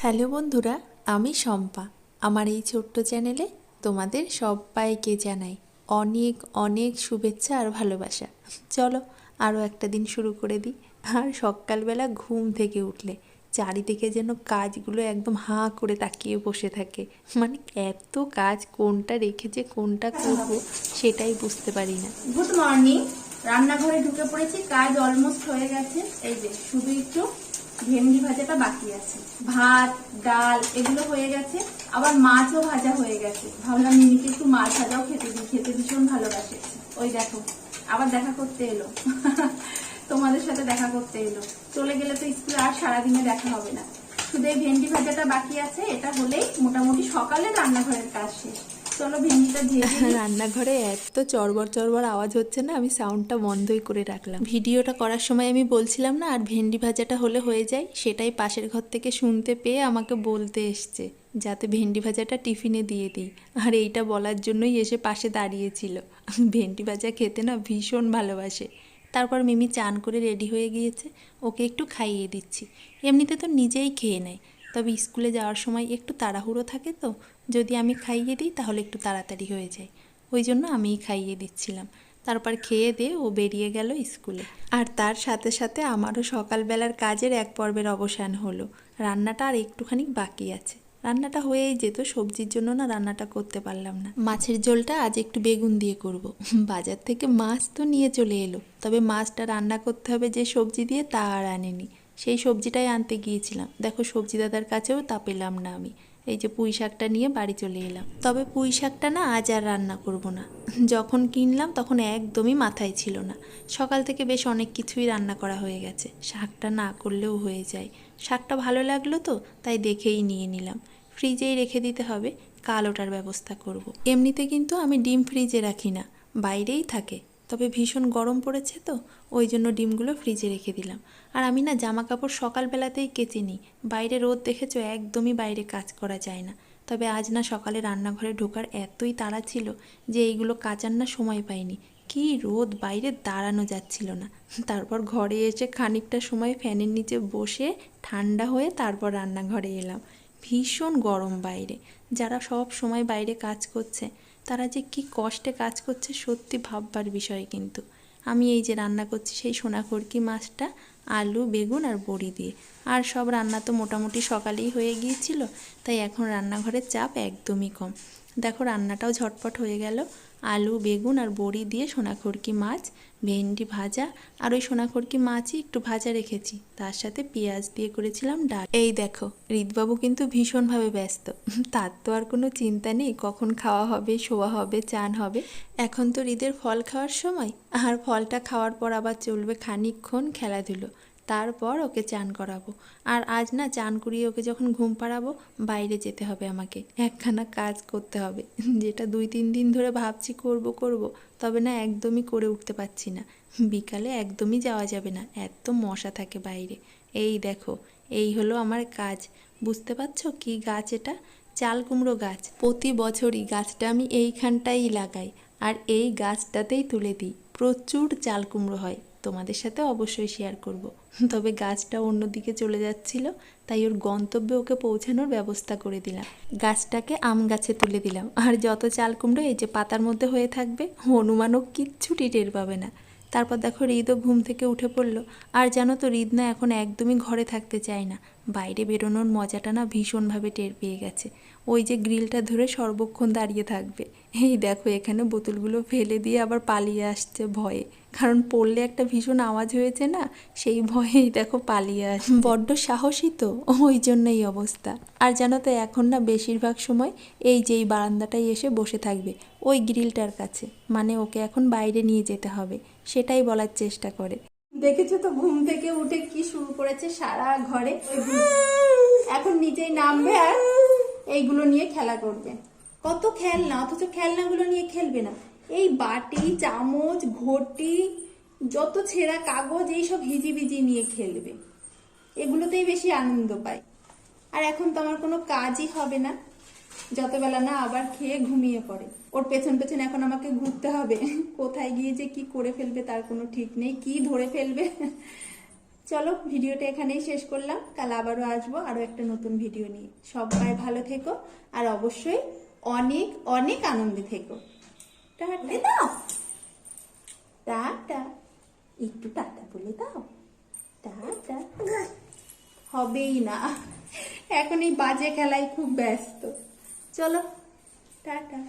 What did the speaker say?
Hello বন্ধুরা, আমি শম্পা। আমার এই ছোট্ট চ্যানেলে তোমাদের সবাইকে জানাই অনেক অনেক শুভেচ্ছা আর ভালোবাসা। চলো আরও একটা দিন শুরু করে দিই। আর সকালবেলা ঘুম থেকে উঠলে চারিদিকে যেন কাজগুলো একদম হাঁ করে তাকিয়ে বসে থাকে। মানে এত কাজ, কোনটা রেখে যে কোনটা করব সেটাই বুঝতে পারি না। Good morning. রান্নাঘরে ঢুকে পড়েছি, কাজ অলমোস্ট হয়ে গেছে। এই যে শুধু একটু ভেন্ডি ভাজাটা বাকি আছে। ভাত ডাল এগুলো হয়ে গেছে, আবার মাছও ভাজা হয়ে গেছে। ভাবলাম মিনিকে একটু মাছ ভাজাও খেতে দিই, খেতে ভীষণ ভালোবাসে। ওই দেখো আবার দেখা করতে এলো। তোমাদের সাথে দেখা করতে এলো। চলে গেলে তো স্কুলে আর সারাদিনে দেখা হবে না। শুধু এই ভেন্ডি ভাজাটা বাকি আছে, এটা হলেই মোটামুটি সকালে রান্নাঘরের কাজ শেষ। চলো ভেন্ডিটা ভেজে নিই। রান্নাঘরে এত চড়বড় চড়বড় আওয়াজ হচ্ছে না, আমি সাউন্ডটা বন্ধই করে রাখলাম। ভিডিওটা করার সময় আমি বলছিলাম না আর ভেন্ডি ভাজাটা হলে হয়ে যায়, সেটাই পাশের ঘর থেকে শুনতে পেয়ে আমাকে বলতে এসছে যাতে ভেন্ডি ভাজাটা টিফিনে দিয়ে দিই। আর এইটা বলার জন্যই এসে পাশে দাঁড়িয়েছিল। ভেন্ডি ভাজা খেতে না ভীষণ ভালোবাসে। তারপর মিমি চান করে রেডি হয়ে গিয়েছে, ওকে একটু খাইয়ে দিচ্ছি। এমনিতে তো নিজেই খেয়ে নেয়, তবে স্কুলে যাওয়ার সময় একটু তাড়াহুড়ো থাকে, তো যদি আমি খাইয়ে দিই তাহলে একটু তাড়াতাড়ি হয়ে যায়। ওই জন্য আমিই খাইয়ে দিচ্ছিলাম। তারপর খেয়ে দিয়ে ও বেরিয়ে গেল স্কুলে। আর তার সাথে সাথে আমারও সকালবেলার কাজের এক পর্বের অবসান হলো। রান্নাটা আর একটুখানি বাকি আছে। রান্নাটা হয়েই যেত, সবজির জন্য না রান্নাটা করতে পারলাম না। মাছের ঝোলটা আজ একটু বেগুন দিয়ে করব। বাজার থেকে মাছ তো নিয়ে চলে এলো, তবে মাছটা রান্না করতে হবে যে সবজি দিয়ে তা আর আনেনি। সেই সবজিটাই আনতে গিয়েছিলাম, দেখো সবজি দাদার কাছেও তা পেলাম না আমি। এই যে পুঁই শাকটা নিয়ে বাড়ি চলে এলাম। তবে পুঁই শাকটা না আজ আর রান্না করব না। যখন কিনলাম তখন একদমই মাথায় ছিল না। সকাল থেকে বেশ অনেক কিছুই রান্না করা হয়ে গেছে, শাকটা না করলেও হয়ে যায়। শাকটা ভালো লাগলো তো তাই দেখেই নিয়ে নিলাম। ফ্রিজেই রেখে দিতে হবে, কাল ওটার ব্যবস্থা করব। এমনিতে কিন্তু আমি ডিম ফ্রিজে রাখি না, বাইরেই থাকে। তবে ভীষণ গরম পড়েছে তো ওই জন্য ডিমগুলো ফ্রিজে রেখে দিলাম। আর আমি না জামা কাপড় সকালবেলাতেই কেচে নিই। বাইরে রোদ দেখেছো, একদমই বাইরে কাজ করা যায় না। তবে আজ না সকালে রান্নাঘরে ঢোকার এতই তাড়া ছিল যে এইগুলো কাচার না সময় পাইনি। কি রোদ, বাইরে দাঁড়ানো যাচ্ছিল না। তারপর ঘরে এসে খানিকটা সময় ফ্যানের নিচে বসে ঠান্ডা হয়ে তারপর রান্নাঘরে এলাম। ভীষণ গরম বাইরে। যারা সব সময় বাইরে কাজ করছে তারা যে কি কষ্টে কাজ করছে সত্যি ভাববার বিষয়। কিন্তু আমি এই যে রান্না করছি সেই সোনাখড়কি মাছটা আলু বেগুন আর বড়ি দিয়ে। আর সব রান্না তো মোটামুটি সকালেই হয়ে গিয়েছিল, তাই এখন রান্নাঘরের চাপ একদমই কম। দেখো রান্নাটাও ঝটপট হয়ে গেল। আলু বেগুন আর বড়ি দিয়ে সোনাখড়কি মাছ, ভেন্ডি ভাজা, আর ওই সোনাখড়কি মাছই একটু ভাজা রেখেছি, তার সাথে পেঁয়াজ দিয়ে করেছিলাম ডাল। এই দেখো হৃদবাবু কিন্তু ভীষণভাবে ব্যস্ত। তার তো আর কোনো চিন্তা নেই কখন খাওয়া হবে, শোয়া হবে, চান হবে। এখন তো হৃদের ফল খাওয়ার সময়, আর ফলটা খাওয়ার পর আবার চলবে খানিকক্ষণ খেলাধুলো, তারপর ওকে চান করাবো। আর আজ না চান করিয়ে ওকে যখন ঘুম পাড়াবো বাইরে যেতে হবে, আমাকে একখানা কাজ করতে হবে, যেটা 2-3 দিন ধরে ভাবছি করব করব, তবে না একদমই করে উঠতে পারছি না। বিকালে একদমই যাওয়া যাবে না, এত মশা থাকে বাইরে। এই দেখো এই হলো আমার কাজ। বুঝতে পারছো কি গাছ এটা? চাল কুমড়ো গাছ। প্রতি বছরই গাছটা আমি এইখানটাই লাগাই আর এই গাছটাতেই তুলে দিই। প্রচুর চাল কুমড়ো হয়, তোমাদের সাথে অবশ্যই শেয়ার করব। তবে গাছটা অন্যদিকে চলে যাচ্ছিল, তাই ওর গন্তব্যে ওকে পৌঁছানোর ব্যবস্থা করে দিলাম। গাছটাকে আম গাছে তুলে দিলাম, আর যত চাল কুমড়ো এই যে পাতার মধ্যে হয়ে থাকবে, হনুমানও কিচ্ছুটি টের পাবে না। তারপর দেখো হৃদও ঘুম থেকে উঠে পড়লো। আর জানো তো হৃদ না এখন একদমই ঘরে থাকতে চায় না, বাইরে বেরোনোর মজাটা না ভীষণভাবে টের পেয়ে গেছে। ওই যে গ্রিলটা ধরে সর্বক্ষণ দাঁড়িয়ে থাকবে। এই দেখো এখানে বোতলগুলো ফেলে দিয়ে আবার পালিয়ে আসছে ভয়ে, কারণ পড়লে একটা ভীষণ আওয়াজ হয়েছে না, সেই ভয়েই দেখো পালিয়ে আসছে। বড্ড সাহসী তো, ওই জন্য এই অবস্থা। আর জানো তো এখন না বেশিরভাগ সময় এই যে এই বারান্দাটাই এসে বসে থাকবে ওই গ্রিলটার কাছে, মানে ওকে এখন বাইরে নিয়ে যেতে হবে সেটাই বলার চেষ্টা করে। দেখেছো তো ঘুম থেকে উঠে কি শুরু করেছে সারা ঘরে। এখন নিজেই নামবে আর এইগুলো নিয়ে খেলা করবে। কত খেলনা, অথচ খেলনাগুলো নিয়ে খেলবে না। এই বাটি চামচ ঘটি যত ছেঁড়া কাগজ এইসব হিজিবিজি নিয়ে খেলবে, এগুলোতেই বেশি আনন্দ পায়। আর এখন তো আমার কোনো কাজই হবে না, যতবেলা না আবার খেয়ে ঘুমিয়ে পড়ে। ওর পেছন পেছন এখন আমাকে ঘুরতে হবে, কোথায় গিয়ে যে কি করে ফেলবে তার কোনো ঠিক নেই, কি ধরে ফেলবে। চলো ভিডিওটা এখানেই শেষ করলাম, কাল আবারও আসবো আরো একটা নতুন ভিডিও নিয়ে। সবাই ভালো থেকো আর অবশ্যই অনেক অনেক আনন্দে থেকো। টাটা দাও, টাটা, একটু টাটা বলে দাও, টাটা। হবেই না, এখন এই বাজে খেলায় খুব ব্যস্ত। চলো টাটা।